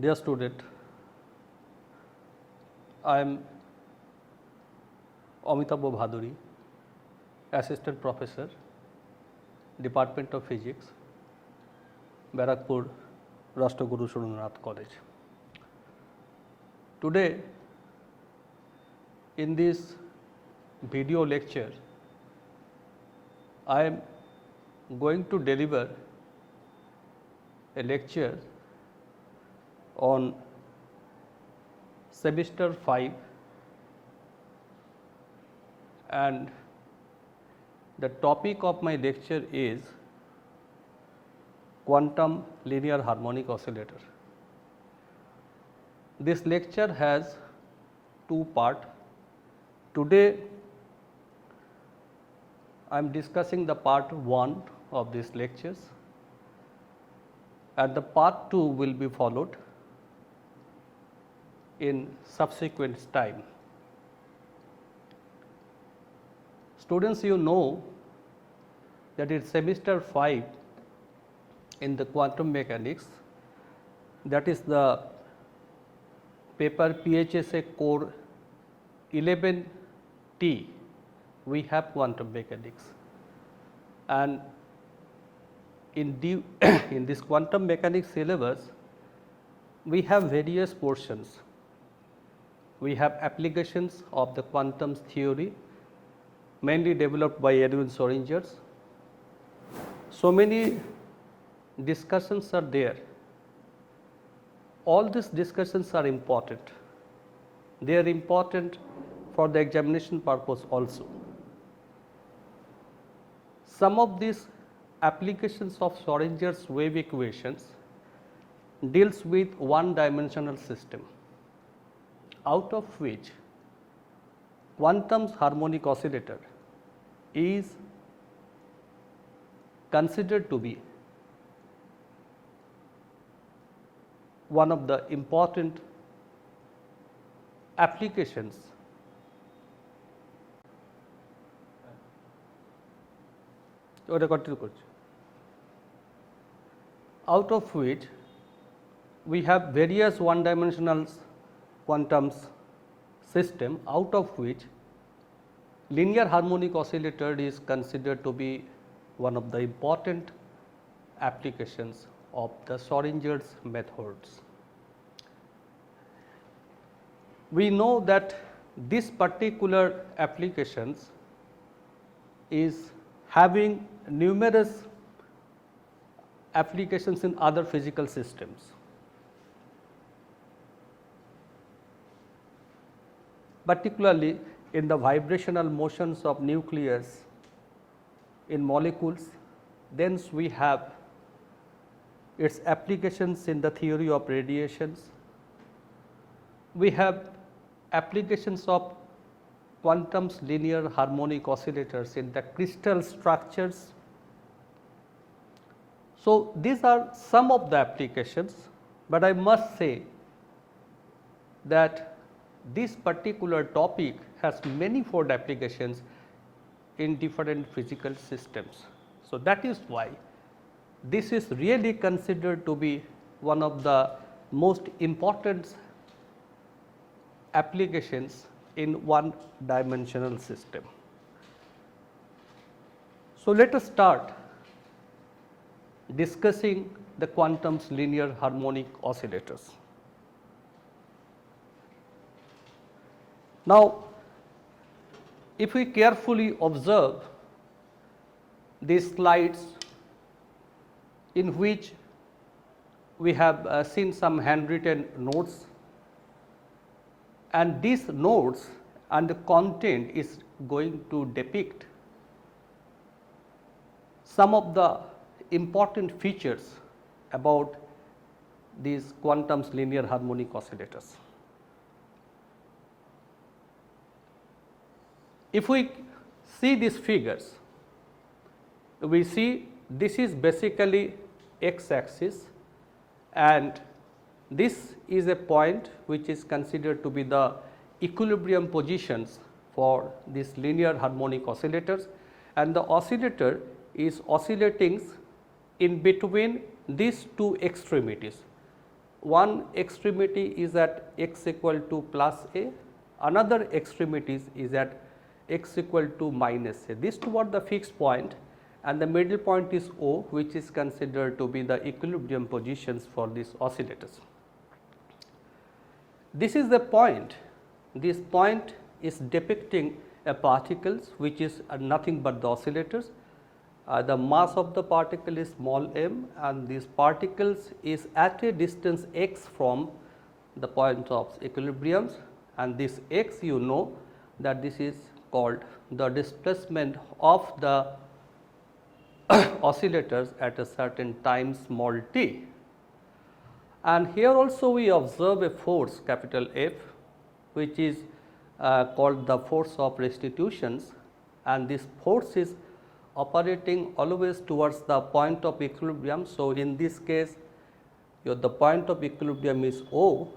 Dear student, I am Amitava Bhaduri, Assistant Professor, Department of Physics, Barakpur, Rashtraguru Surendrannath College. Today, in this video lecture, I am going to deliver a lecture on semester 5, and the topic of my lecture is quantum linear harmonic oscillator. This lecture has two parts. Today I am discussing the part 1 of these lectures, and the part 2 will be followed in subsequent time. Students, you know that in semester 5 in the quantum mechanics, that is the paper PHSA core 11T, we have quantum mechanics, and in this quantum mechanics syllabus we have various portions. We have applications of the quantum theory, mainly developed by Edwin Schrödinger. So many discussions are there. All these discussions are important. They are important for the examination purpose also. Some of these applications of Schrödinger's wave equations deals with one-dimensional system, out of which quantum harmonic oscillator is considered to be one of the important applications out of which we have various one-dimensional quantum system, out of which linear harmonic oscillator is considered to be one of the important applications of the Schrödinger's methods. We know that this particular applications is having numerous applications in other physical systems. Particularly in the vibrational motions of nucleus in molecules. Then we have its applications in the theory of radiations. We have applications of quantum linear harmonic oscillators in the crystal structures. So these are some of the applications, but I must say that this particular topic has manifold applications in different physical systems. So that is why this is really considered to be one of the most important applications in one-dimensional system. So let us start discussing the quantum linear harmonic oscillators. Now, if we carefully observe these slides in which we have seen some handwritten notes, and these notes and the content is going to depict some of the important features about these quantum linear harmonic oscillators. If we see these figures, we see this is basically x axis, and this is a point which is considered to be the equilibrium positions for these linear harmonic oscillators, and the oscillator is oscillating in between these two extremities. one extremity is at x equal to plus a, another extremity is at x equal to minus a. These two are the fixed point, and the middle point is O, which is considered to be the equilibrium positions for these oscillators. This is the point. This point is depicting a particles which is nothing but the oscillators. The mass of the particle is small m, and these particles is at a distance x from the point of equilibrium, and this x, you know that this is called the displacement of the oscillators at a certain time small t. And here also we observe a force capital F, which is called the force of restitutions, and this force is operating always towards the point of equilibrium. So, in this case the point of equilibrium is O.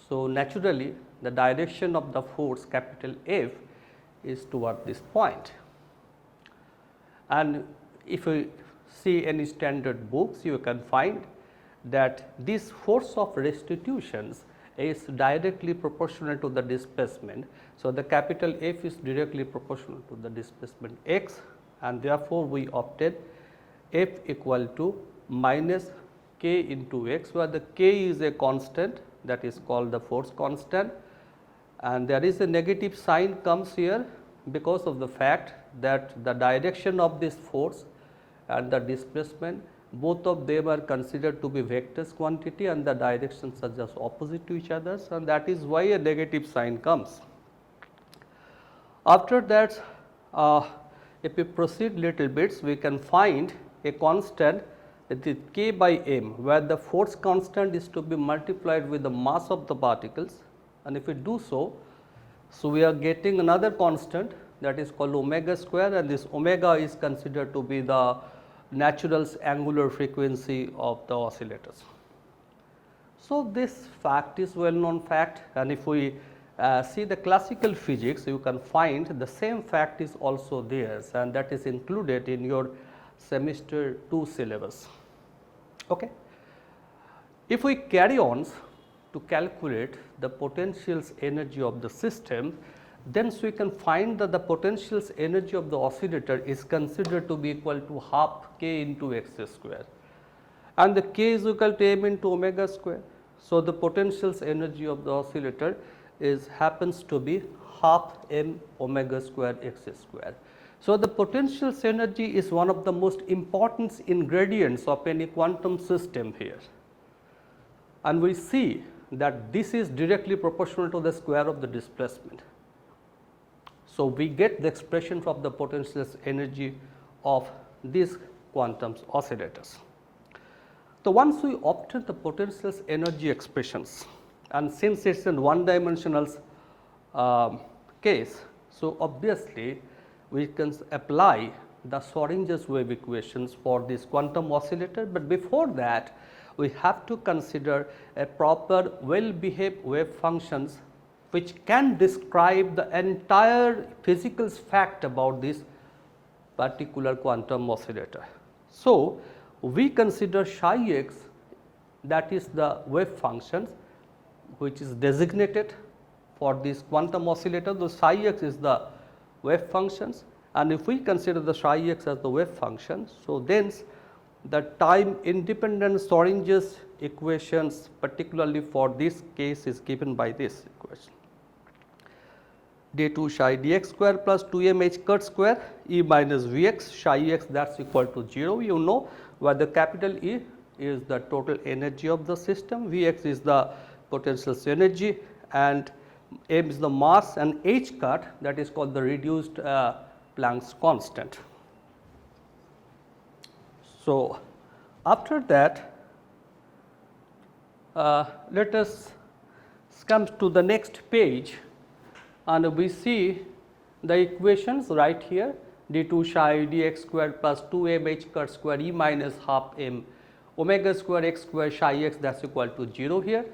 So, naturally the direction of the force capital F is toward this point. And if you see any standard books, you can find that this force of restitutions is directly proportional to the displacement. So, the capital F is directly proportional to the displacement x, and therefore, we obtain F equal to minus k into x, where the k is a constant, that is called the force constant, and there is a negative sign comes here because of the fact that the direction of this force and the displacement, both of them are considered to be vectors quantity, and the directions are just opposite to each other, and that is why a negative sign comes. After that, if we proceed little bits, we can find a constant, that is k by m, where the force constant is to be multiplied with the mass of the particles, and if we do so, we are getting another constant, that is called omega square, and this omega is considered to be the natural angular frequency of the oscillators. So, this fact is well known fact, and if we see the classical physics, you can find the same fact is also there, and that is included in your semester 2 syllabus. Okay. If we carry on to calculate the potentials energy of the system, then we can find that the potentials energy of the oscillator is considered to be equal to half k into x square, and the k is equal to m into omega square. So, the potentials energy of the oscillator happens to be half m omega square x square. So, the potentials energy is one of the most important ingredients of any quantum system here, and we see that this is directly proportional to the square of the displacement. So, we get the expression of the potentials energy of these quantum oscillators. So, once we obtain the potentials energy expressions, and since it is a one dimensional case, so obviously we can apply the Schrodinger's wave equations for this quantum oscillator, but before that we have to consider a proper well behaved wave functions which can describe the entire physical fact about this particular quantum oscillator. So, we consider psi x, that is the wave functions which is designated for this quantum oscillator. The psi x is the wave functions, and if we consider the psi x as the wave function, so then the time independent Schrodinger's equations particularly for this case is given by this equation: d2 psi dx square plus 2m h cut square E minus Vx psi x, that is equal to 0. You know where the capital E is the total energy of the system, Vx is the potentials energy, and m is the mass, and h cut, that is called the reduced Planck's constant. So, after that let us come to the next page, and we see the equations right here: d2 psi dx square plus 2m h cut square E minus half m omega square x square psi x, that is equal to 0 here.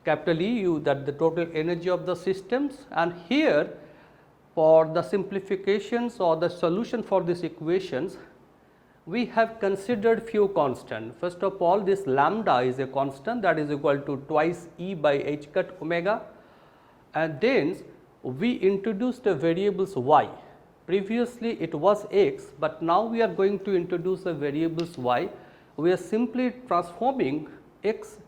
Capital E, that the total energy of the systems, and here for the simplifications or the solution for these equations, we have considered few constant. First of all, this lambda is a constant that is equal to twice E by h cut omega, and then we introduced the variables y. Previously it was x, but now we are going to introduce the variables y. We are simply transforming x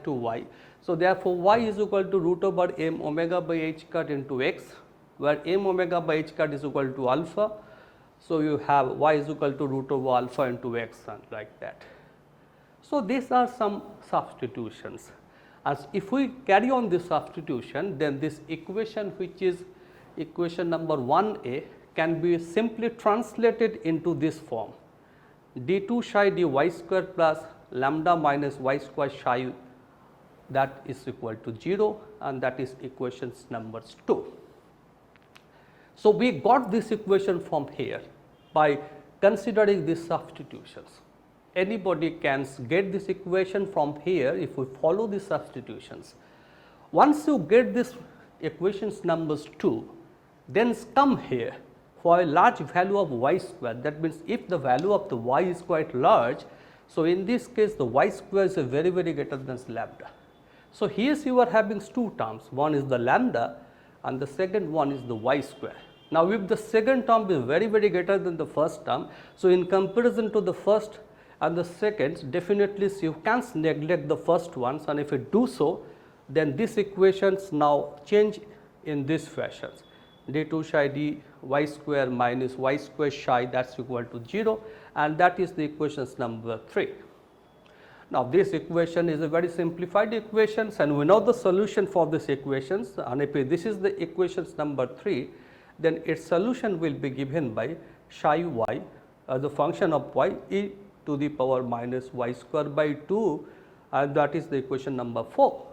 to y. So, therefore, y is equal to root over m omega by h cut into x, where m omega by h cut is equal to alpha. So, you have y is equal to root over alpha into x and like that. So, these are some substitutions. As if we carry on this substitution, then this equation, which is equation number 1a, can be simply translated into this form: d2 psi dy square plus lambda minus y square psi, that is equal to 0, and that is equations numbers 2. So, we got this equation from here by considering these substitutions. Anybody can get this equation from here if we follow these substitutions. Once you get this equations numbers 2, then come here for a large value of y square. That means, if the value of the y is quite large, so in this case the y square is very greater than lambda. So, here you are having two terms, one is the lambda and the second one is the y square. Now, if the second term is very greater than the first term, so in comparison to the first and the second, definitely you can't neglect the first ones, and if you do so, then these equations now change in this fashion: d2 psi dy square minus y square psi, that is equal to 0, and that is the equations number 3. Now, this equation is a very simplified equations, and we know the solution for this equations, and if this is the equations number 3, then its solution will be given by psi y as a function of y e to the power minus y square by 2, and that is the equation number 4.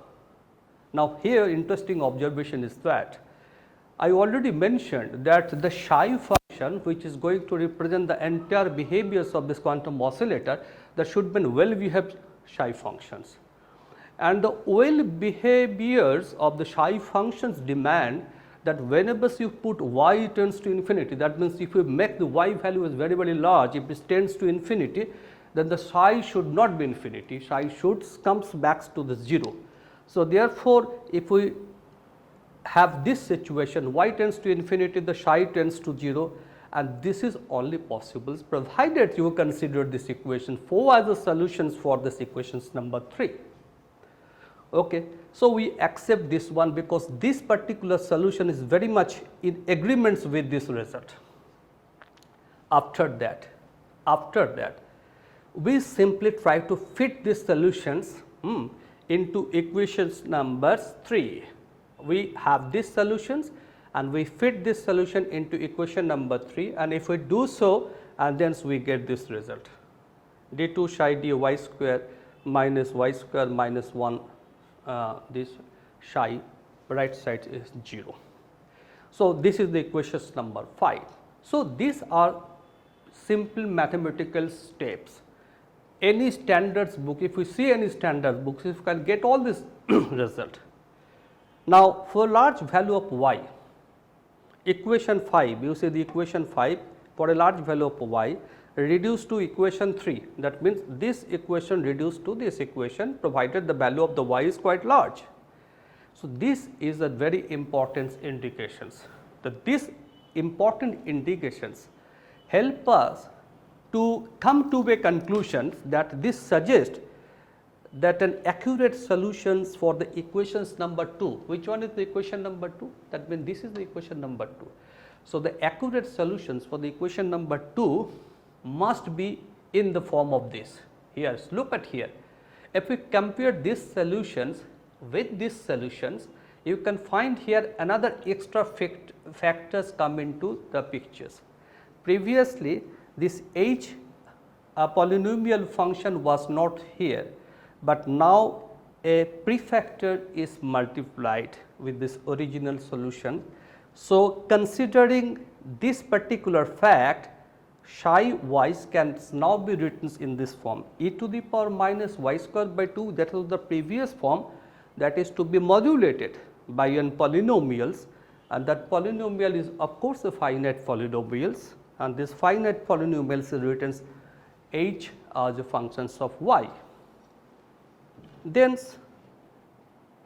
Now, here interesting observation is that I already mentioned that the psi function, which is going to represent the entire behaviors of this quantum oscillator, that should be well behaved psi functions, and the well behaviors of the psi functions demand that whenever you put y tends to infinity, that means if you make the y value is very large, if it tends to infinity, then the psi should not be infinity, psi should comes back to the 0. So, therefore, if we have this situation, y tends to infinity, the psi tends to 0, and this is only possible provided you consider this equation 4 as the solutions for this equations number 3. Okay. So, we accept this one because this particular solution is very much in agreements with this result. After that, we simply try to fit these solutions into equations numbers 3. We have these solutions and we fit this solution into equation number 3, and if we do so, and then we get this result: d2 psi dy square minus y square minus 1, this psi right side is 0. So, this is the equations number 5. So, these are simple mathematical steps. Any standards book, if we see any standard books, you can get all this result. Now, for large value of y, equation 5, you see the equation 5 for a large value of y reduced to equation 3, that means this equation reduced to this equation provided the value of the y is quite large. So, this is a very important indications, that these important indications help us to come to a conclusion that this suggests that an accurate solutions for the equations number 2, which one is the equation number 2? That means this is the equation number 2. So, the accurate solutions for the equation number 2 must be in the form of this. Here, look at here. If we compare these solutions with these solutions, you can find here another extra factors come into the pictures. Previously, this h polynomial function was not here, but now a prefactor is multiplied with this original solution. So, considering this particular fact, psi y can now be written in this form: e to the power minus y square by 2, that was the previous form, that is to be modulated by n polynomials, and that polynomial is of course a finite polynomials, and this finite polynomials is written h as a functions of y. Then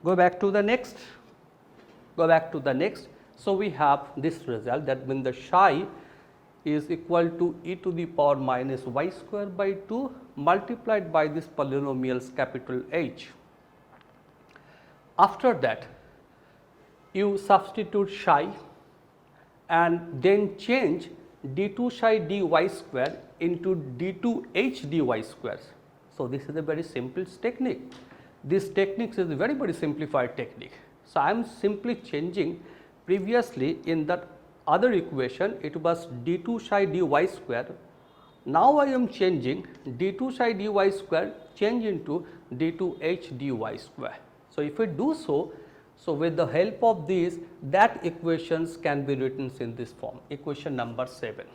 go back to the next. So, we have this result, that when the psi is equal to e to the power minus y square by 2 multiplied by this polynomial's capital H. After that, you substitute psi and then change d2 psi dy square into d2 h dy square. So, this is a very simple technique. This technique is a very simplified technique. So, I am simply changing, previously in that other equation it was d2 psi dy square. Now, I am changing d2 psi dy square change into d2 h dy square. So, if we do so, with the help of these, that equations can be written in this form, equation number 7,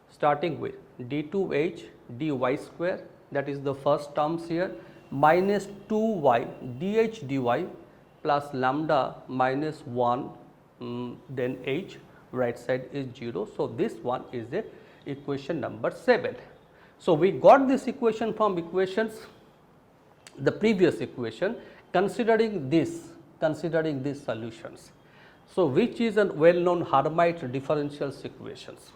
starting with d2h dy square, that is the first terms here, minus 2y dh dy plus lambda minus 1 then h, right side is 0. So, this one is the equation number 7. So, we got this equation from the previous equation, considering these solutions. So, which is a well known harmonic differential equations.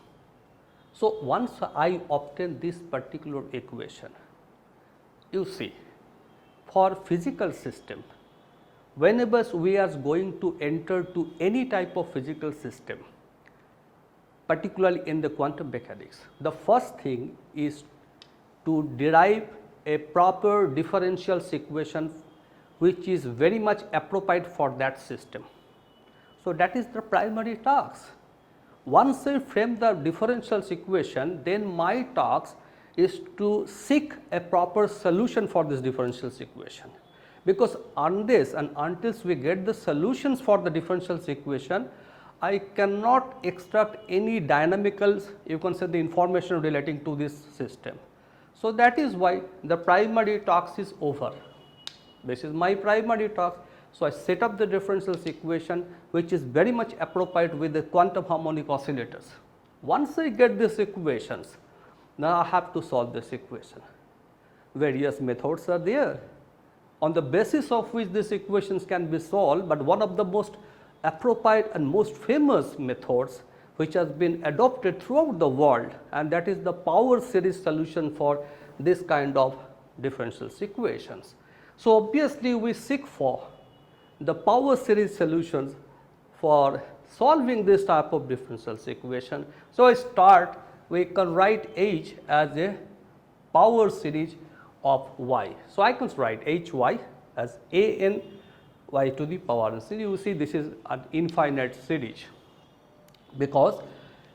So, once I obtain this particular equation, you see, for physical system, whenever we are going to enter to any type of physical system, particularly in the quantum mechanics, the first thing is to derive a proper differential equation which is very much appropriate for that system. So, that is the primary task. Once I frame the differential equation, then my task is to seek a proper solution for this differential equation, because unless and until we get the solutions for the differential equation, I cannot extract any dynamical, you can say, the information relating to this system. So, that is why the primary task is over. This is my primary task. So, I set up the differential equation which is very much appropriate with the quantum harmonic oscillators. Once I get these equations, now I have to solve this equation. Various methods are there on the basis of which these equations can be solved, but one of the most appropriate and most famous methods which has been adopted throughout the world, and that is the power series solution for this kind of differential equations. So, obviously, we seek for the power series solutions for solving this type of differential equation. So, we can write H as a power series of y. So, I can write Hy as a n y to the power n. So, you see this is an infinite series, because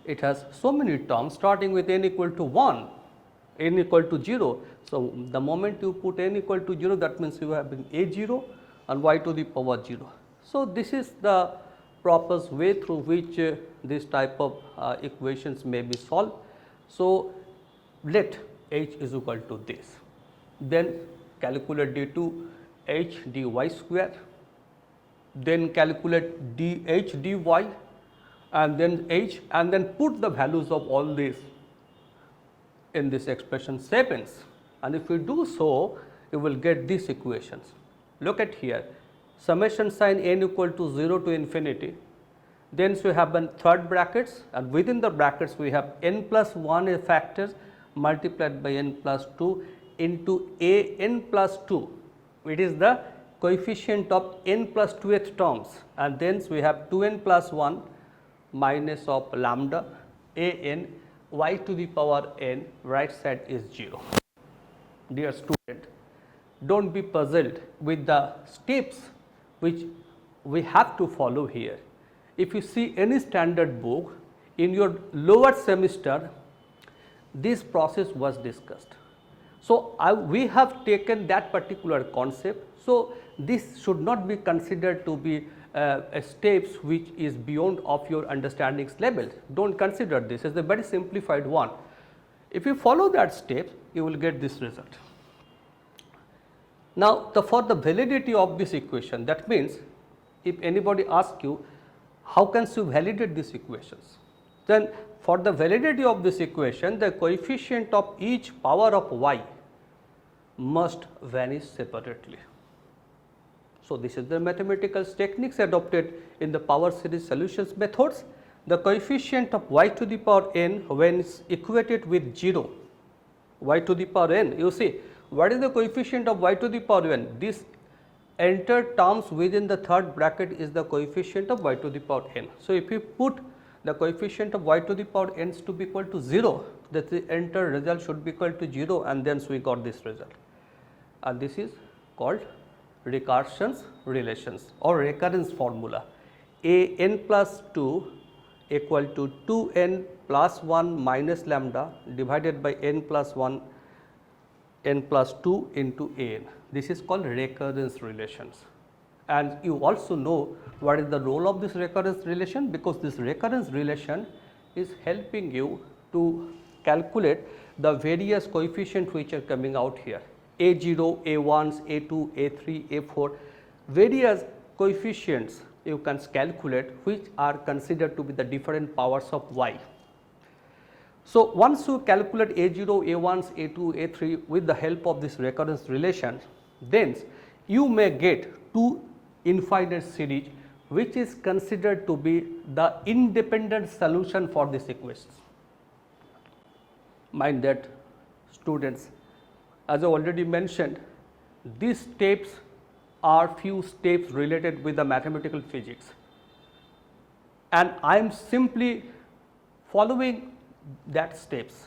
it has so many terms starting with n equal to 1, n equal to 0. So, the moment you put n equal to 0, that means you have a0 and y to the power 0. So, this is the proper way through which this type of equations may be solved. So, let h is equal to this, then calculate d2 h dy square, then calculate dh dy and then h, and then put the values of all these in this expression 7, and if you do so, you will get these equations. Look at here, summation sign n equal to 0 to infinity, then we have a third brackets, and within the brackets we have n plus 1 factors multiplied by n plus 2 into a n plus 2, it is the coefficient of n plus 2th terms, and then we have 2n plus 1 minus of lambda a n y to the power n, right side is 0. Dear student, do not be puzzled with the steps which we have to follow here. If you see any standard book in your lower semester, this process was discussed. So, we have taken that particular concept. So, this should not be considered to be steps which is beyond of your understandings level. Do not consider this as a very simplified one. If you follow that step, you will get this result. Now, for the validity of this equation, that means if anybody asks you how can you validate these equations. then for the validity of this equation, the coefficient of each power of y must vanish separately. So, this is the mathematical techniques adopted in the power series solutions methods. The coefficient of y to the power n when is equated with 0, y to the power n, you see what is the coefficient of y to the power n? This entire terms within the third bracket is the coefficient of y to the power n. So, if you put the coefficient of y to the power n to be equal to 0, that the entire result should be equal to 0, and then we got this result, and this is called recursion relations or recurrence formula. A n plus 2 equal to 2n plus 1 minus lambda divided by n plus 1 n plus 2 into a n. This is called recurrence relations. And you also know what is the role of this recurrence relation, because this recurrence relation is helping you to calculate the various coefficients which are coming out here. A0, A1s, A2, A3, A4, various coefficients you can calculate which are considered to be the different powers of y. So, once you calculate A0, A1s, A2, A3 with the help of this recurrence relation, then you may get two infinite series which is considered to be the independent solution for this equation. Mind that, students, as I already mentioned, these steps are few steps related with the mathematical physics, and I am simply following that steps.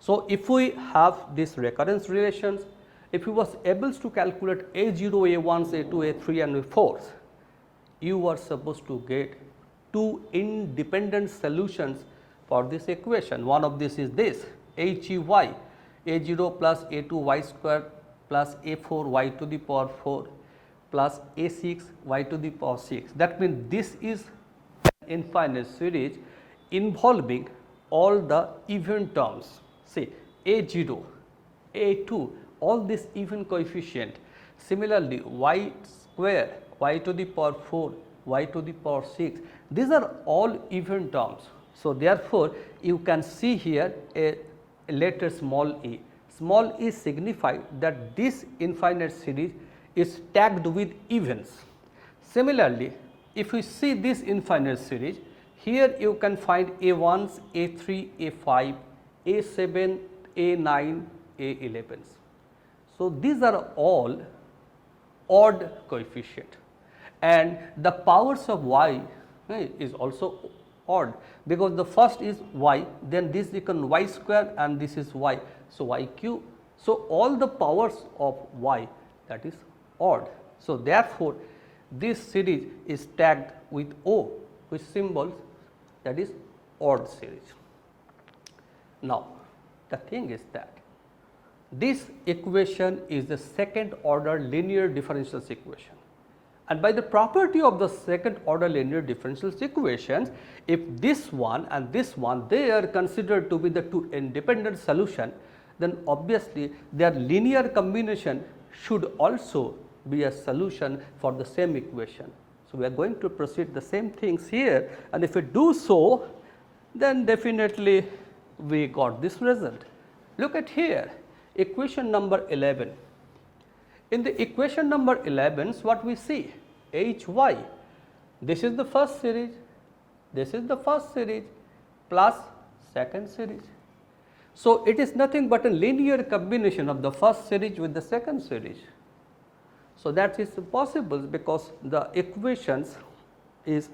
So, if we have these recurrence relations, if you was able to calculate A0, A1s, A2, A3 and A4s, you are supposed to get two independent solutions for this equation. One of this is this HEY, A0 plus A2 y square plus A4 y to the power 4 plus A6 y to the power 6. That means this is an infinite series involving all the even terms. See, A0, A2, all this even coefficient. Similarly, y square, y to the power 4, y to the power 6, these are all even terms. So, therefore, you can see here a letter small e. Small e signifies that this infinite series is tagged with evens. Similarly, if we see this infinite series, here you can find A1s, A3, A5, A7, A9, A11s. So, these are all odd coefficient, and the powers of y is also odd, because the first is y, then this becomes y square and this is y. So, y cube. So, all the powers of y, that is odd. So, therefore, this series is tagged with O, which symbols that is odd series. Now, the thing is that this equation is the second order linear differential equation, and by the property of the second order linear differential equations, if this one and this one, they are considered to be the two independent solution, then obviously their linear combination should also be a solution for the same equation. So, we are going to proceed the same things here, and if we do so, then definitely we got this result. Look at here, equation number 11. In the equation number 11, what we see? HY, this is the first series, this is the first series plus second series. So, it is nothing but a linear combination of the first series with the second series. So, that is possible because the equations is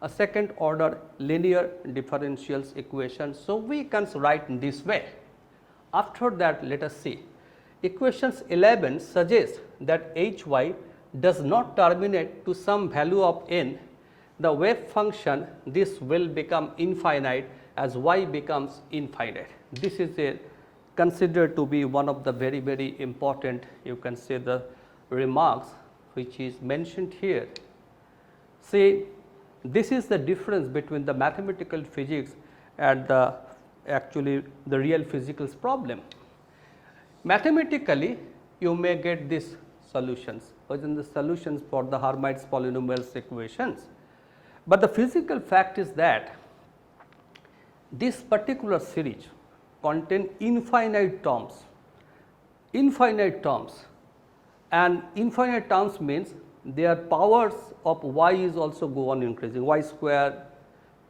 a second order linear differential equation. So, we can write in this way. After that, let us see. Equations 11 suggests that Hy does not terminate to some value of n. The wave function, this will become infinite as y becomes infinite. This is considered to be one of the very important, you can say, the remarks which is mentioned here. See, this is the difference between the mathematical physics and the actually the real physical problem. Mathematically, you may get these solutions, within the solutions for the Hermite's polynomials equations, but the physical fact is that this particular series contain infinite terms, and infinite terms means their powers of y is also go on increasing, y square,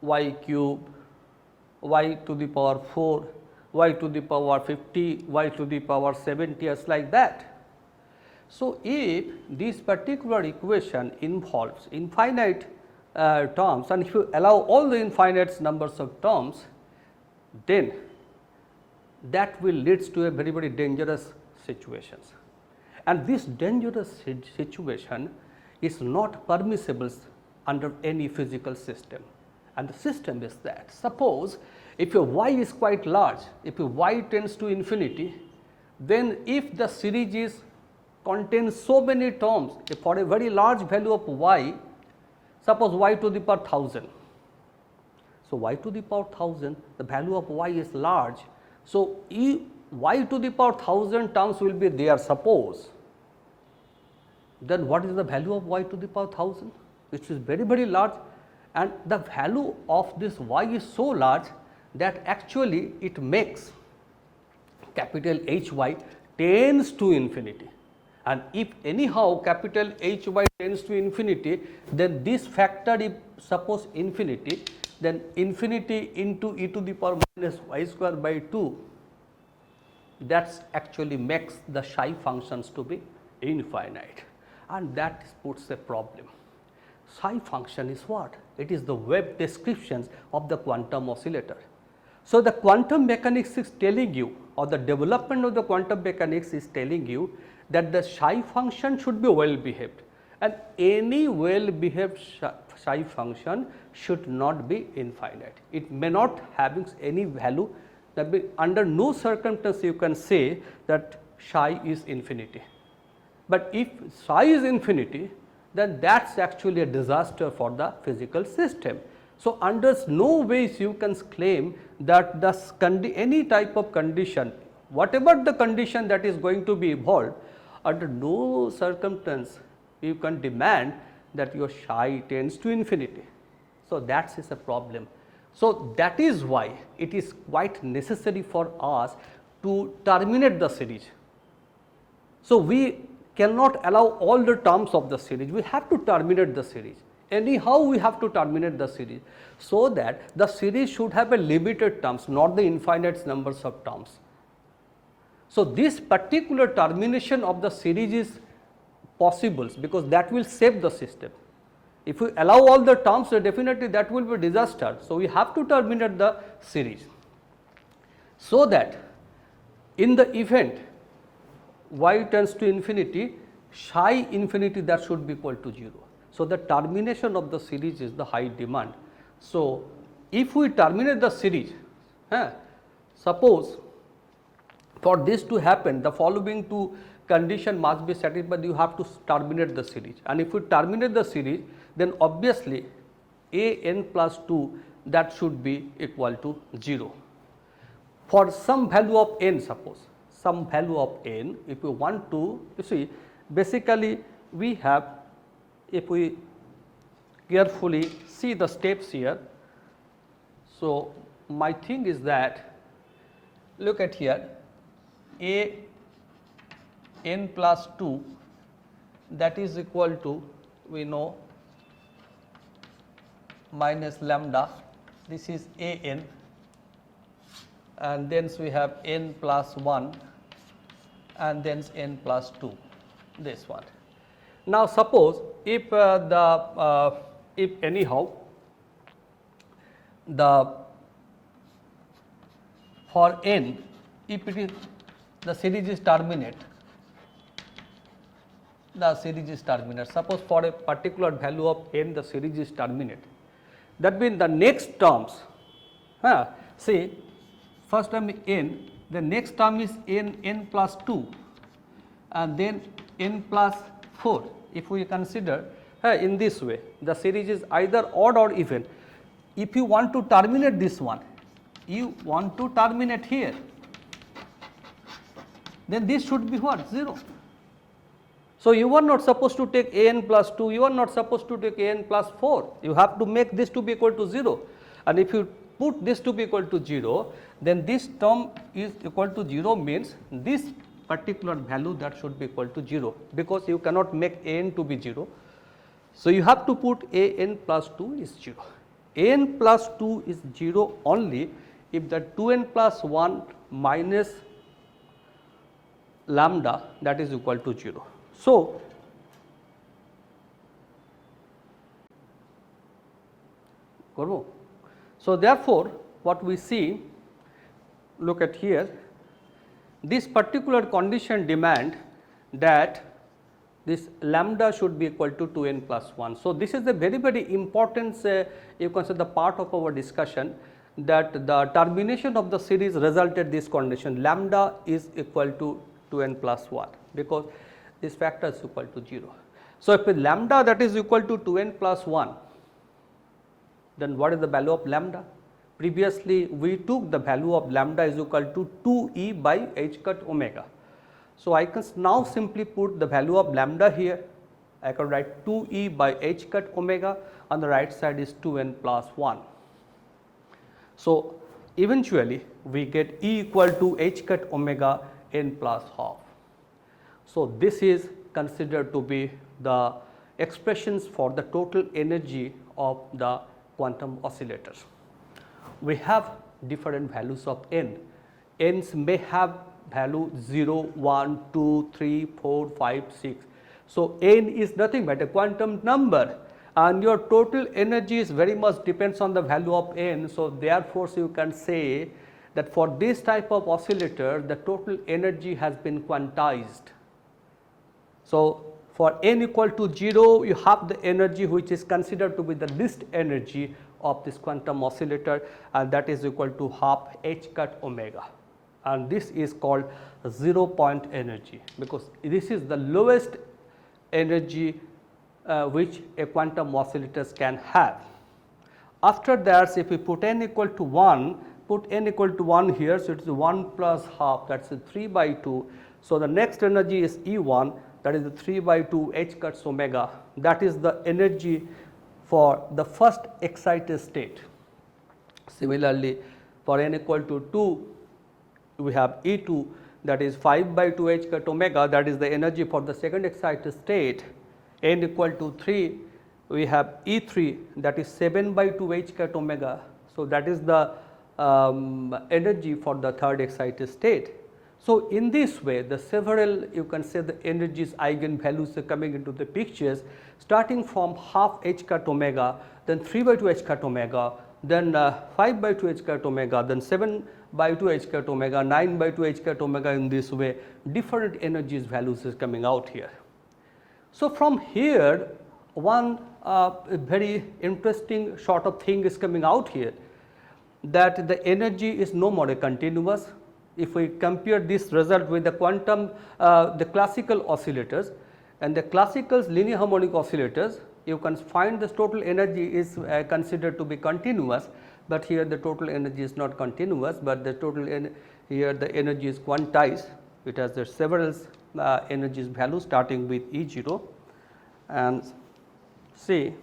y cube, y to the power 4, y to the power 50, y to the power 70, as like that. So, if this particular equation involves infinite terms, and if you allow all the infinite numbers of terms, then that will leads to a very dangerous situations, and this dangerous situation is not permissible under any physical system. And the system is that, suppose if your y is quite large, if your y tends to infinity, then if the series is contains so many terms, if for a very large value of y, suppose y to the power 1000. So, y to the power 1000, the value of y is large. So, y to the power 1000 terms will be there, suppose. Then what is the value of y to the power 1000, which is very large, and the value of this y is so large that actually it makes capital Hy tends to infinity. And if anyhow capital Hy tends to infinity, then this factor, if suppose infinity, then infinity into e to the power minus y square by 2, that actually makes the psi functions to be infinite, and that puts a problem. Psi function is what? It is the wave descriptions of the quantum oscillator. So, the quantum mechanics is telling you, or the development of the quantum mechanics is telling you, that the psi function should be well behaved, and any well behaved psi function should not be infinite. It may not having any value, that be under no circumstance you can say that psi is infinity. But if psi is infinity, then that is actually a disaster for the physical system. So, under no ways you can claim that the any type of condition, whatever the condition that is going to be evolved, under no circumstance you can demand that your psi tends to infinity. So, that is a problem. So, that is why it is quite necessary for us to terminate the series. So, we cannot allow all the terms of the series, we have to terminate the series. Anyhow we have to terminate the series, so that the series should have a limited terms, not the infinite numbers of terms. So, this particular termination of the series is possible, because that will save the system. If we allow all the terms, definitely that will be a disaster. So, we have to terminate the series, so that in the event y tends to infinity, psi infinity, that should be equal to 0. So, the termination of the series is the high demand. So, if we terminate the series, suppose for this to happen, the following two condition must be satisfied, you have to terminate the series, and if we terminate the series, then obviously a n plus 2, that should be equal to 0. For some value of n, suppose some value of n, if we want to, you see, basically we have, if we carefully see the steps here. So, my thing is that, look at here, a n plus 2, that is equal to, we know, minus lambda, this is a n, and then we have n plus 1, and then n plus 2, this one. Now, suppose if if anyhow the for n, if it is the series is terminate, the series is terminate. Suppose for a particular value of n, the series is terminate. That means the next terms, see, first term n, the next term is n plus 2, and then n plus 4. If we consider in this way, the series is either odd or even. If you want to terminate this one, you want to terminate here, then this should be what? 0. So, you are not supposed to take a n plus 2, you are not supposed to take a n plus 4, you have to make this to be equal to 0, and if you put this to be equal to 0, then this term is equal to 0 means this particular value that should be equal to 0, because you cannot make n to be 0. So, you have to put a n plus 2 is 0. N plus 2 is 0 only if the 2n plus 1 minus lambda that is equal to 0. So, therefore, what we see, look at here, this particular condition demand that this lambda should be equal to 2n plus 1. So, this is a very, very important you can say the part of our discussion, that the termination of the series resulted this condition lambda is equal to 2n plus 1, because this factor is equal to 0. So, if lambda that is equal to 2n plus 1, then what is the value of lambda? Previously we took the value of lambda is equal to 2e by h cut omega. So, I can now simply put the value of lambda here. I can write 2e by h cut omega, on the right side is 2n plus 1. So, eventually we get E equal to h cut omega n plus half. So, this is considered to be the expressions for the total energy of the quantum oscillators. We have different values of n. N's may have value 0, 1, 2, 3, 4, 5, 6. So, n is nothing but a quantum number, and your total energy is very much depends on the value of n. So, therefore, you can say that for this type of oscillator the total energy has been quantized. So, for n equal to 0, you have the energy which is considered to be the least energy of this quantum oscillator, and that is equal to half h cut omega, and this is called 0 point energy, because this is the lowest energy which a quantum oscillators can have. After that, if we put n equal to 1, put n equal to 1 here, so it is 1 plus half, that is 3 by 2. So, the next energy is E1, that is the 3 by 2 h cuts omega, that is the energy for the first excited state. Similarly, for n equal to 2, we have E2, that is 5 by 2 h cut omega, that is the energy for the second excited state. N equal to 3, we have E3, that is 7 by 2 h cut omega. So, that is the energy for the third excited state. So, in this way the several, you can say, the energies eigenvalues are coming into the pictures, starting from half h cut omega, then 3 by 2 h cut omega, then 5 by 2 h cut omega, then 7 by 2 h cut omega, 9 by 2 h cut omega. In this way different energies values is coming out here. So, from here one very interesting sort of thing is coming out here, that the energy is no more a continuous. If we compare this result with the quantum the classical oscillators and the classical linear harmonic oscillators, you can find the total energy is considered to be continuous, but here the total energy is not continuous, but the total here the energy is quantized. It has the several energies values starting with E0, and see.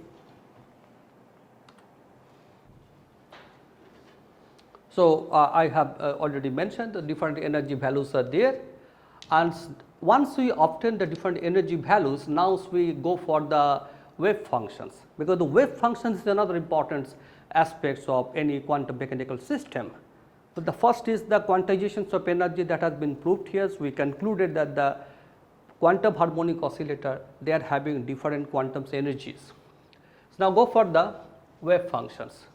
So, I have already mentioned the different energy values are there, and once we obtain the different energy values, now we go for the wave functions, because the wave functions is another important aspects of any quantum mechanical system. So, the first is the quantizations of energy that has been proved here. So, we concluded that the quantum harmonic oscillator, they are having different quantum energies. So, now go for the wave functions.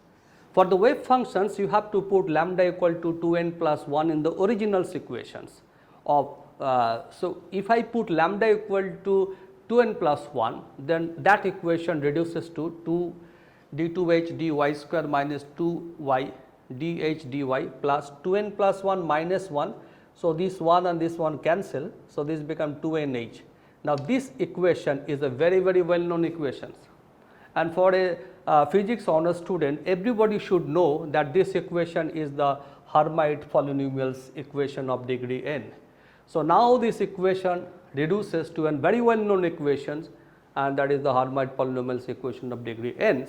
For the wave functions, you have to put lambda equal to 2n plus 1 in the original equations of so, if I put lambda equal to 2n plus 1, then that equation reduces to 2 d2h dy square minus 2y dh dy plus 2n plus 1 minus 1. So, this 1 and this 1 cancel. So, this become 2nh. Now, this equation is a very, very well known equation, and for a physics honors student, everybody should know that this equation is the Hermite polynomials equation of degree n. So, now this equation reduces to a very well known equations, and that is the Hermite polynomials equation of degree n.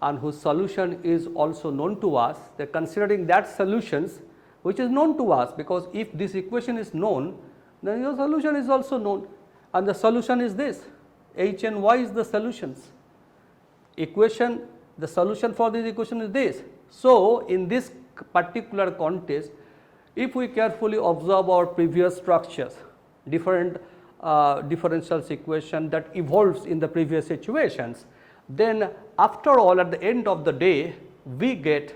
and whose solution is also known to us, they are considering that solutions which is known to us, because if this equation is known, then your solution is also known, and the solution is this, h and y is the solutions. Equation, the solution for this equation is this. So, in this particular context, if we carefully observe our previous structures, different differential equation that evolves in the previous situations, then after all at the end of the day we get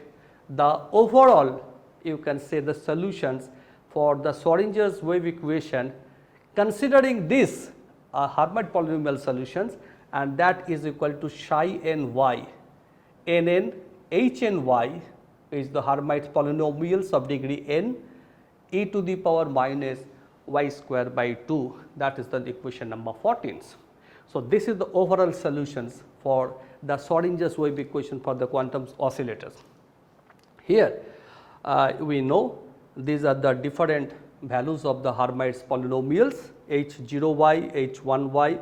the overall, you can say, the solutions for the Schrodinger's wave equation considering this harmonic polynomial solutions, and that is equal to psi n y. Nn h n y is the harmonic polynomials of degree n e to the power minus y square by 2, that is the equation number 14. So, this is the overall solutions for the Schrodinger's wave equation for the quantum oscillators. Here we know these are the different values of the harmonic polynomials, h0y, h1y,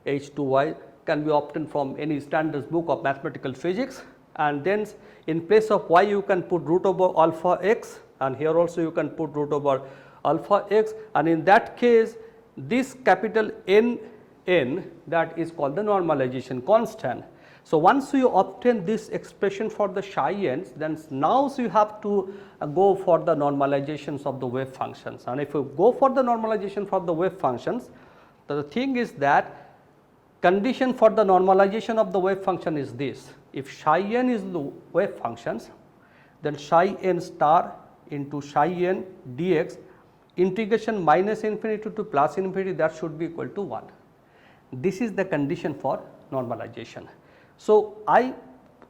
h2y can be obtained from any standard book of mathematical physics, and then in place of y you can put root over alpha x, and here also you can put root over alpha x, and in that case this capital N that is called the normalization constant. So, once you obtain this expression for the psi n's, then now you have to go for the normalizations of the wave functions, and if you go for the normalization for the wave functions, the thing is that condition for the normalization of the wave function is this: if psi n is the wave functions, then psi n star into psi n dx integration minus infinity to plus infinity, that should be equal to 1. This is the condition for normalization. So,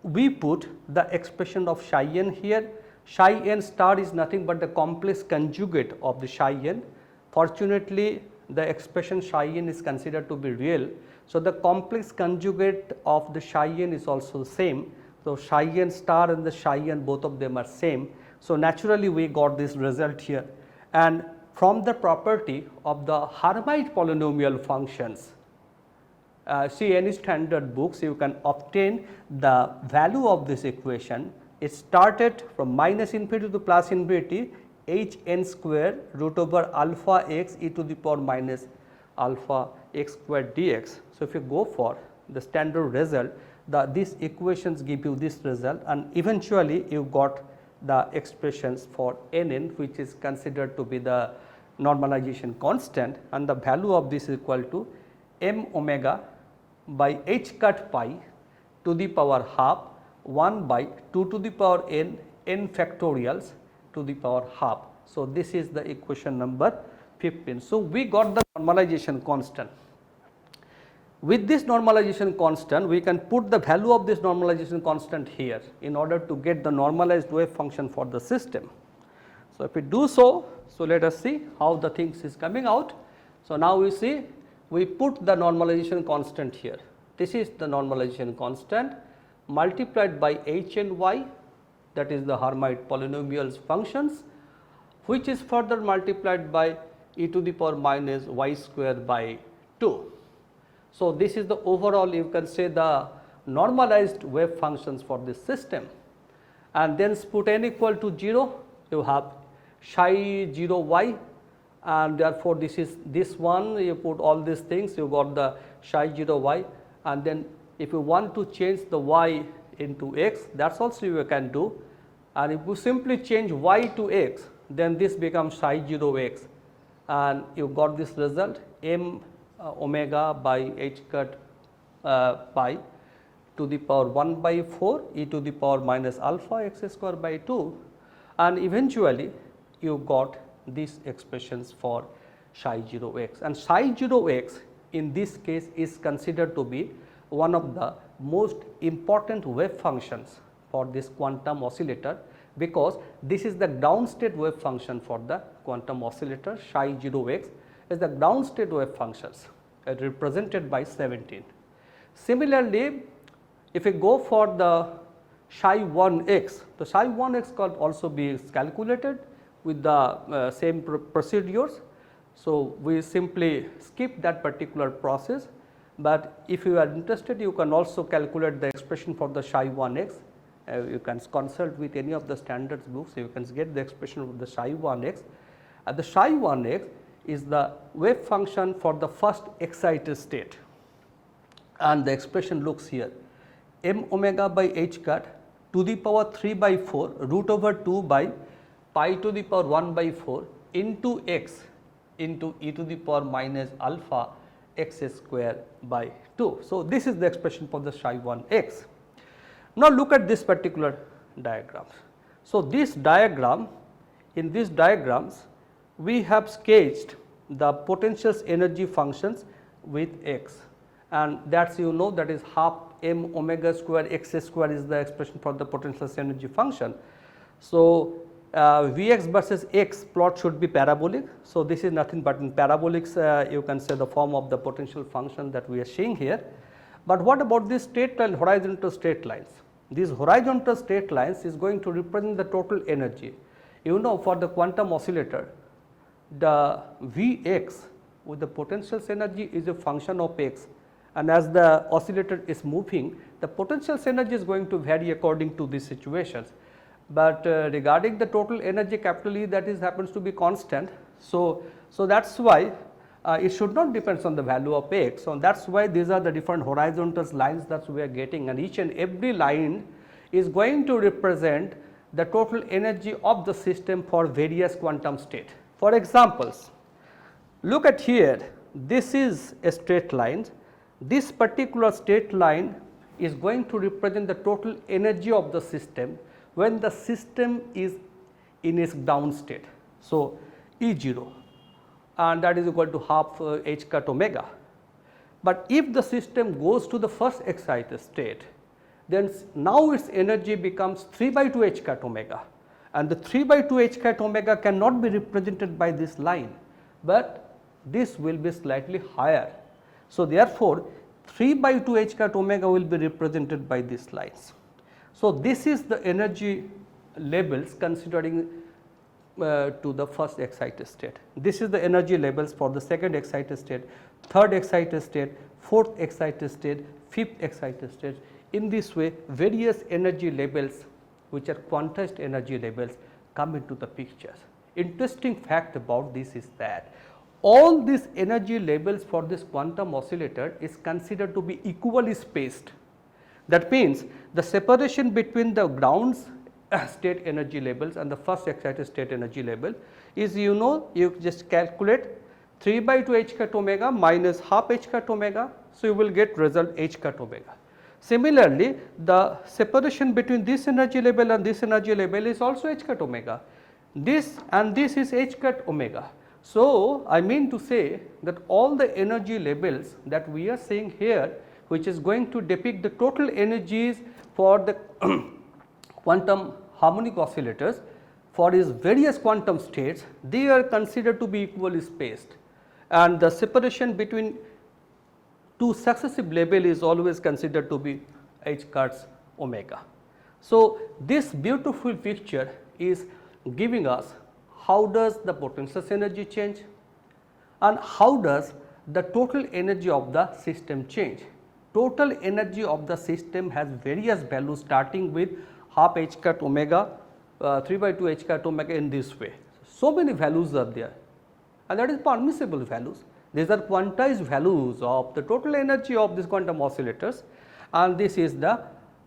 we put the expression of psi n here. Psi n star is nothing but the complex conjugate of the psi n. Fortunately, the expression psi n is considered to be real. So, the complex conjugate of the psi n is also the same. So, psi n star and the psi n, both of them are same. So, naturally we got this result here, and from the property of the harmonic polynomial functions, see any standard books, you can obtain the value of this equation. It started from minus infinity to plus infinity h n square root over alpha x e to the power minus alpha x square dx. So, if you go for the standard result, these equations give you this result, and eventually you got the expressions for Nn, which is considered to be the normalization constant, and the value of this is equal to m omega by h cut pi to the power half 1 by 2 to the power n factorials to the power half. So, this is the equation number 15. So, we got the normalization constant. With this normalization constant, we can put the value of this normalization constant here in order to get the normalized wave function for the system. So, if we do so, let us see how the things is coming out. So, now we see we put the normalization constant here. This is the normalization constant multiplied by h and y, that is the harmonic polynomials functions, which is further multiplied by e to the power minus y square by 2. So, this is the overall, you can say, the normalized wave functions for this system, and then put n equal to 0, you have psi 0 y, and therefore, this is this one, you put all these things, you got the psi 0 y, and then if you want to change the y into x, that is also you can do, and if you simply change y to x, then this becomes psi 0 x, and you got this result m omega by h cut pi to the power 1 by 4 e to the power minus alpha x square by 2, and eventually you got these expressions for psi 0 x, and psi 0 x in this case is considered to be one of the most important wave functions for this quantum oscillator, because this is the ground state wave function for the quantum oscillator. Psi 0 x is the ground state wave functions represented by 17. Similarly, if we go for the psi 1 x, the psi 1 x can also be calculated with the same procedures. So, we simply skip that particular process, but if you are interested you can also calculate the expression for the psi 1x. You can consult with any of the standards books, you can get the expression of the psi 1x. The psi 1x is the wave function for the first excited state, and the expression looks here, m omega by h cut to the power 3 by 4 root over 2 by pi to the power 1 by 4 into x into e to the power minus alpha x square by 2. So, this is the expression for the psi 1x. Now, look at this particular diagram. So, this diagram, in these diagrams we have sketched the potentials energy functions with x, and that is, you know, that is half m omega square x square is the expression for the potentials energy function. So, Vx versus x plot should be parabolic. So, this is nothing but in parabolics you can say the form of the potential function that we are seeing here. But what about this straight line, horizontal straight lines? These horizontal straight lines is going to represent the total energy. You know, for the quantum oscillator, the Vx with the potentials energy is a function of x, and as the oscillator is moving, the potentials energy is going to vary according to these situations. But regarding the total energy capital E, that is happens to be constant. So that is why it should not depend on the value of x. So, that is why these are the different horizontal lines that we are getting, and each and every line is going to represent the total energy of the system for various quantum state. For examples, look at here, this is a straight line. This particular straight line is going to represent the total energy of the system when the system is in its down state. So, E0, and that is equal to half h cut omega. But if the system goes to the first excited state, then now its energy becomes 3 by 2 h cut omega, and the 3 by 2 h cut omega cannot be represented by this line, but this will be slightly higher. So, therefore, 3 by 2 h cut omega will be represented by these lines. So, this is the energy levels considering to the first excited state. This is the energy levels for the second excited state, third excited state, fourth excited state, fifth excited state. In this way, various energy levels which are quantized energy levels come into the pictures. Interesting fact about this is that all these energy levels for this quantum oscillator is considered to be equally spaced. That means the separation between the ground state energy levels and the first excited state energy level is, you know, you just calculate 3 by 2 h cut omega minus half h cut omega. So, you will get result h cut omega. Similarly, the separation between this energy level and this energy level is also h cut omega. This and this is h cut omega. So, I mean to say that all the energy levels that we are seeing here, which is going to depict the total energies for the quantum harmonic oscillators for its various quantum states, they are considered to be equally spaced, and the separation between two successive levels is always considered to be h cuts omega. So, this beautiful picture is giving us how does the potentials energy change and how does the total energy of the system change. Total energy of the system has various values starting with half h cut omega, 3 by 2 h cut omega in this way. So many values are there, and that is permissible values. These are quantized values of the total energy of these quantum oscillators, and this is the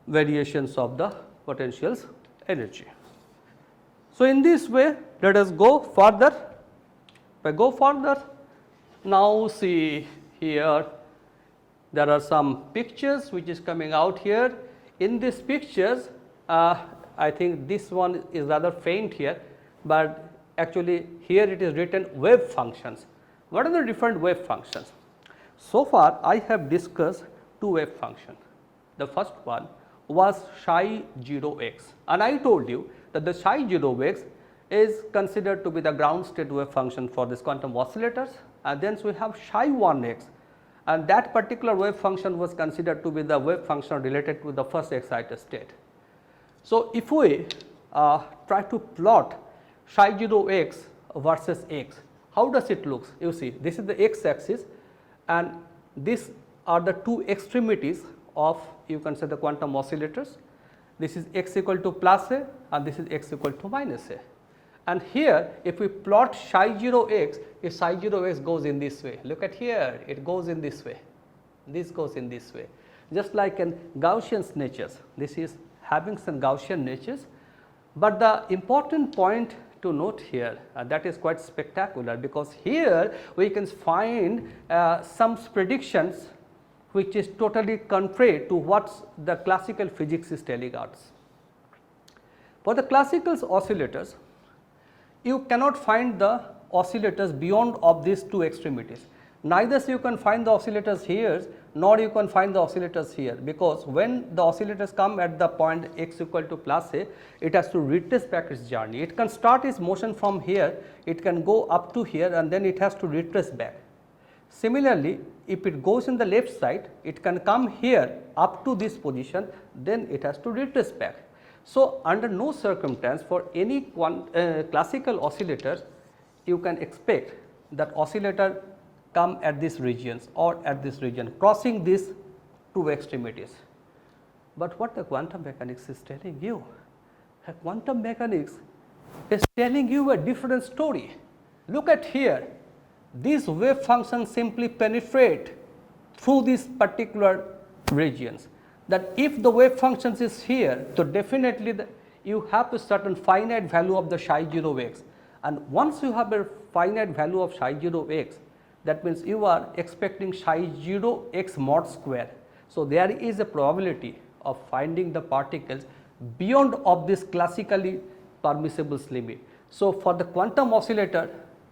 variations of the potentials energy. So, in this way, let us go further. If I go further, now see here there are some pictures which is coming out here. In these pictures, I think this one is rather faint here, but actually here it is written wave functions. What are the different wave functions? So far I have discussed two wave functions. The first one was psi 0x, and I told you that the psi 0x is considered to be the ground state wave function for this quantum oscillators, and then we have psi 1x, and that particular wave function was considered to be the wave function related to the first excited state. So, if we try to plot psi 0x versus x, how does it look? You see, this is the x axis and these are the two extremities of, you can say, the quantum oscillators. This is x equal to plus a and this is x equal to minus a. And here if we plot psi 0 x, if psi 0 x goes in this way, look at here, it goes in this way, this goes in this way, just like in Gaussian natures. This is having some Gaussian natures, but the important point to note here, that is quite spectacular, because here we can find some predictions which is totally contrary to what the classical physics is telling us. For the classical oscillators, you cannot find the oscillators beyond of these two extremities. Neither you can find the oscillators here, nor you can find the oscillators here, because when the oscillators come at the point x equal to plus a, it has to retrace back its journey. It can start its motion from here, it can go up to here, and then it has to retrace back. Similarly, if it goes in the left side, it can come here up to this position, then it has to retrace back. So, under no circumstance for any classical oscillators, you can expect that oscillator come at these regions or at this region, crossing these two extremities. But what the quantum mechanics is telling you? The quantum mechanics is telling you a different story. Look at here, these wave functions simply penetrate through these particular regions. That if the wave functions is here, so definitely you have a certain finite value of the psi 0 x, and once you have a finite value of psi 0 x, that means you are expecting psi 0 x mod square. So, there is a probability of finding the particles beyond of this classically permissible limit. So, for the quantum oscillator,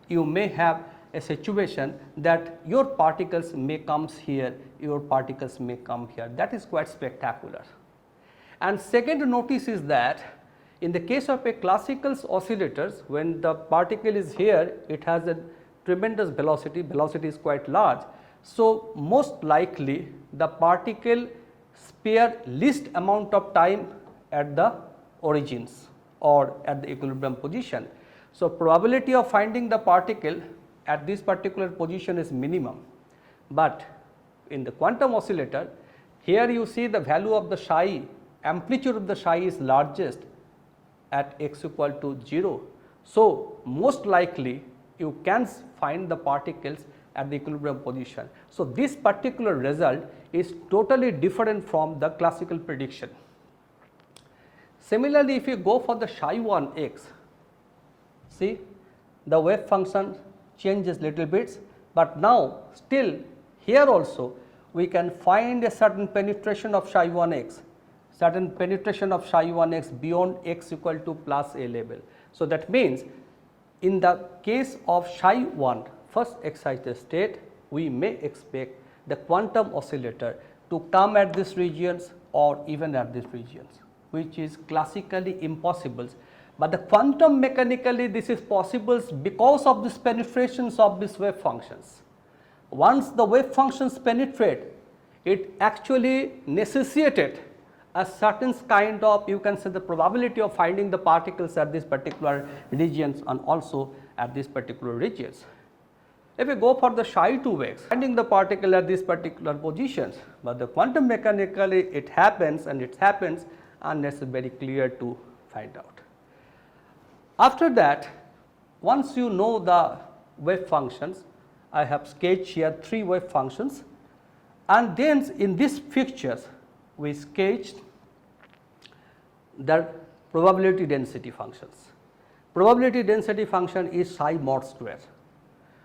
you may have a situation that your particles may come here, your particles may come here. That is quite spectacular. And second notice is that in the case of a classical oscillators, when the particle is here, it has a tremendous velocity, velocity is quite large. So, most likely the particle spare least amount of time at the origins or at the equilibrium position. So, probability of finding the particle at this particular position is minimum, but in the quantum oscillator, here you see the value of the psi, amplitude of the psi is largest at x equal to 0. So, most likely you can find the particles at the equilibrium position. So, this particular result is totally different from the classical prediction. Similarly, if you go for the psi 1 x, see the wave function changes little bits, but now still here also we can find a certain penetration of psi 1 x, certain penetration of psi 1 x beyond x equal to plus a level. So, that means in the case of psi 1 first excited state, we may expect the quantum oscillator to come at these regions or even at these regions, which is classically impossible. But the quantum mechanically this is possible because of these penetrations of these wave functions. Once the wave functions penetrate, it actually necessitated a certain kind of, you can say, the probability of finding the particles at these particular regions and also at these particular regions. If we go for the psi 2 x, finding the particle at these particular positions, but the quantum mechanically it happens and it happens, and that is very clear to find out. After that, once you know the wave functions, I have sketched here 3 wave functions, and then in these pictures we sketched the probability density functions. Probability density function is psi mod square.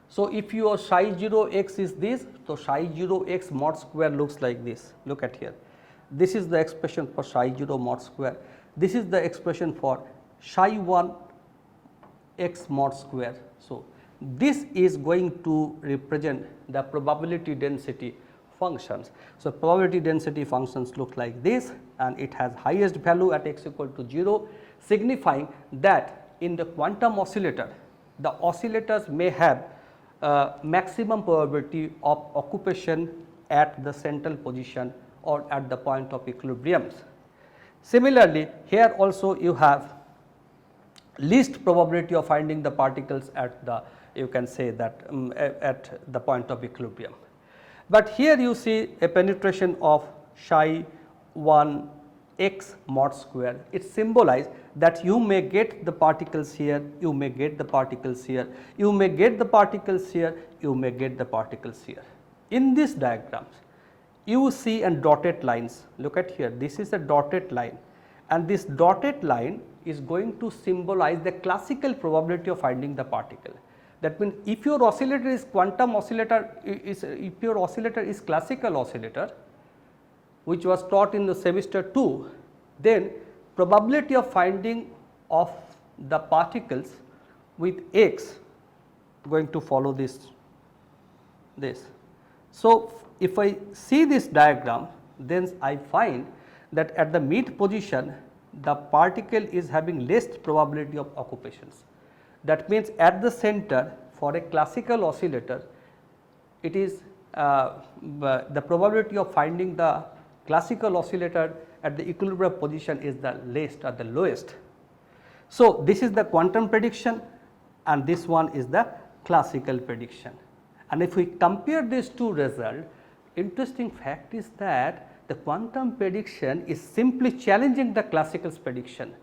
So, if your psi 0 x is this, so psi 0 x mod square looks like this. Look at here. This is the expression for psi 0 mod square. This is the expression for psi 1 x mod square. So, this is going to represent the probability density functions. So, probability density functions look like this, and it has highest value at x equal to 0, signifying that in the quantum oscillator, the oscillators may have maximum probability of occupation at the central position or at the point of equilibrium. Similarly, here also you have least probability of finding the particles at the, you can say that at the point of equilibrium. but here you see a penetration of psi 1 x mod square. It symbolizes that you may get the particles here, you may get the particles here, you may get the particles here, you may get the particles here. In these diagrams, you see and dotted lines. Look at here, this is a dotted line, and this dotted line is going to symbolize the classical probability of finding the particle. That means if your oscillator is quantum oscillator, if your oscillator is classical oscillator, which was taught in the semester 2, then probability of finding of the particles with x going to follow this. So, if I see this diagram, then I find that at the mid position the particle is having less probability of occupations. That means at the center for a classical oscillator, it is the probability of finding the classical oscillator at the equilibrium position is the least or the lowest. So, this is the quantum prediction and this one is the classical prediction. And if we compare these two results, interesting fact is that the quantum prediction is simply challenging the classical prediction.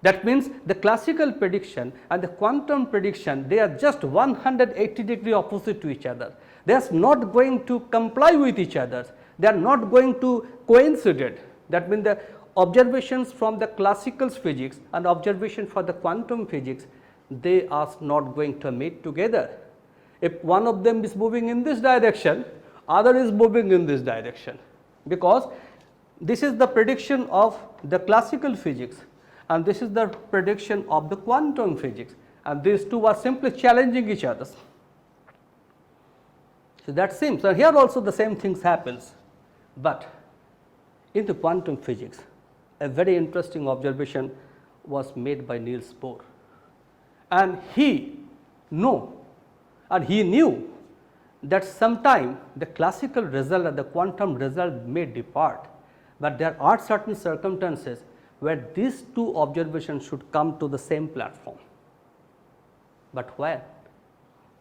That means the classical prediction and the quantum prediction, they are just 180-degree opposite to each other. They are not going to comply with each other. They are not going to coincide. That means the observations from the classical physics and observation for the quantum physics, they are not going to meet together. If one of them is moving in this direction, other is moving in this direction, because this is the prediction of the classical physics and this is the prediction of the quantum physics, and these two are simply challenging each other. So, that seems, so here also the same things happens, but in the quantum physics a very interesting observation was made by Niels Bohr, and he knew that sometime the classical result and the quantum result may depart, but there are certain circumstances where these two observations should come to the same platform. But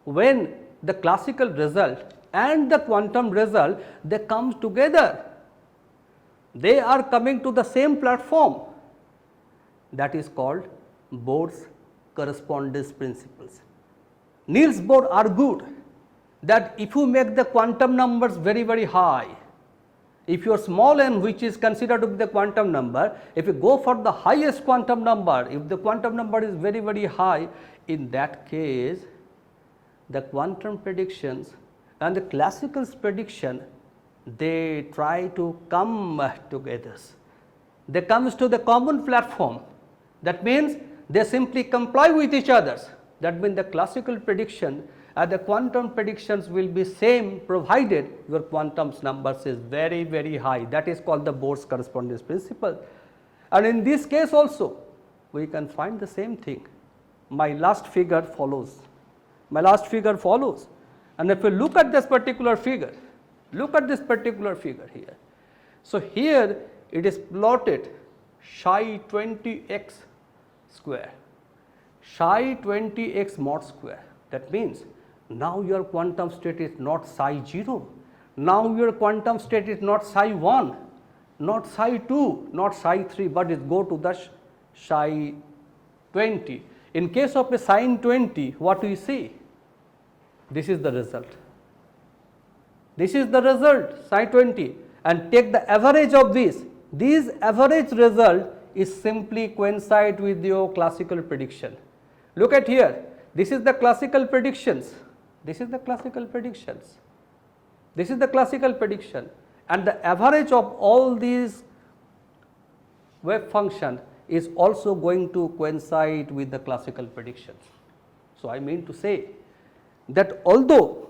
when the classical result and the quantum result, they come together, they are coming to the same platform, that is called Bohr's correspondence principles. Niels Bohr argued that if you make the quantum numbers very high, if your small n, which is considered to be the quantum number, if you go for the highest quantum number, if the quantum number is very high, in that case the quantum predictions and the classical prediction, they try to come together. They comes to the common platform. That means they simply comply with each other. That means the classical prediction and the quantum predictions will be same, provided your quantum numbers is very high. That is called the Bohr's correspondence principle. And in this case also we can find the same thing. My last figure follows. And if you look at this particular figure, here. So, here it is plotted psi 20x square, psi 20x mod square. That means now your quantum state is not psi 0, now your quantum state is not psi 1, not psi 2, not psi 3, but it go to the psi 20. In case of a sin 20, what do you see? This is the result. Psi 20, and take the average of this. This average result is simply coincide with your classical prediction. Look at here, this is the classical predictions, and the average of all these wave function is also going to coincide with the classical predictions. So, I mean to say that although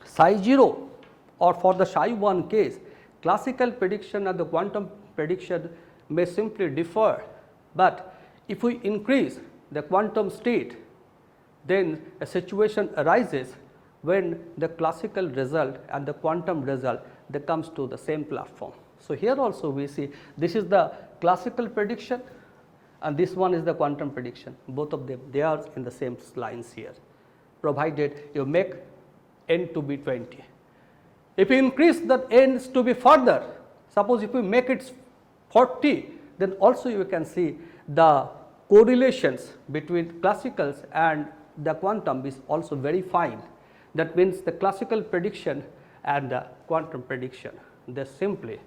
psi 0 or for the psi 1 case, classical prediction and the quantum prediction may simply differ, but if we increase the quantum state, then a situation arises when the classical result and the quantum result, they comes to the same platform. So, here also we see this is the classical prediction and this one is the quantum prediction, both of them they are in the same lines here, provided you make n to be 20. If you increase the ends to be further, suppose if you make it 40, then also you can see the correlations between classicals and the quantum is also very fine. That means the classical prediction and the quantum prediction, they simply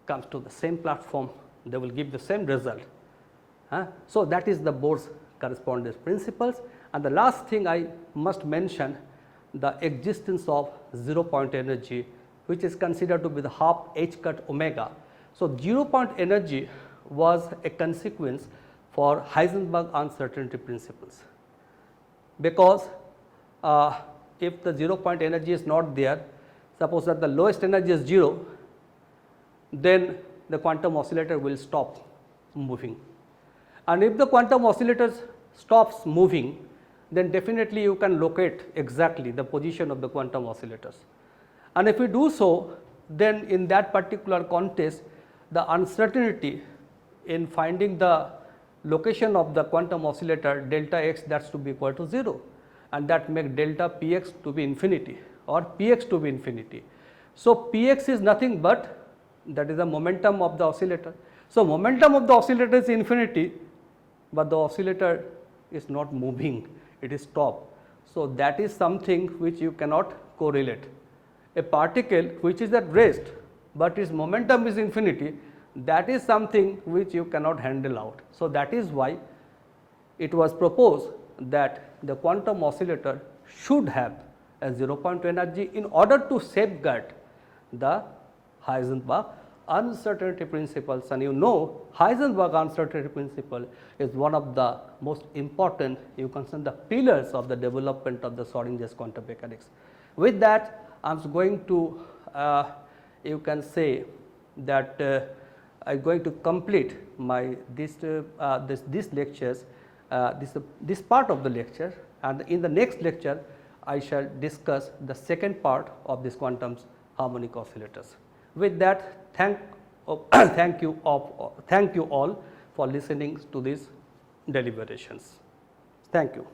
comes to the same platform, they will give the same result. So, that is the Bohr's correspondence principles. And the last thing I must mention, the existence of 0 point energy, which is considered to be the half h cut omega. So, 0 point energy was a consequence for Heisenberg uncertainty principles, because if the 0 point energy is not there, suppose that the lowest energy is 0, then the quantum oscillator will stop moving. And if the quantum oscillator stops moving, then definitely you can locate exactly the position of the quantum oscillators. And if you do so, then in that particular context, the uncertainty in finding the location of the quantum oscillator delta x, that's to be equal to 0, and that make delta px to be infinity or px to be infinity. So, px is nothing but that is the momentum of the oscillator. So, momentum of the oscillator is infinity, but the oscillator is not moving, it is stopped. So, that is something which you cannot correlate. A particle which is at rest, but its momentum is infinity, that is something which you cannot handle out. So, that is why it was proposed that the quantum oscillator should have a 0 point energy in order to safeguard the Heisenberg uncertainty principles. And you know, Heisenberg uncertainty principle is one of the most important, you can say, the pillars of the development of the Schrodinger's quantum mechanics. With that, I am going to you can say that I am going to complete my this lectures, this part of the lecture, and in the next lecture I shall discuss the second part of this quantum harmonic oscillators. With that, thank you all for listening to these deliberations. Thank you.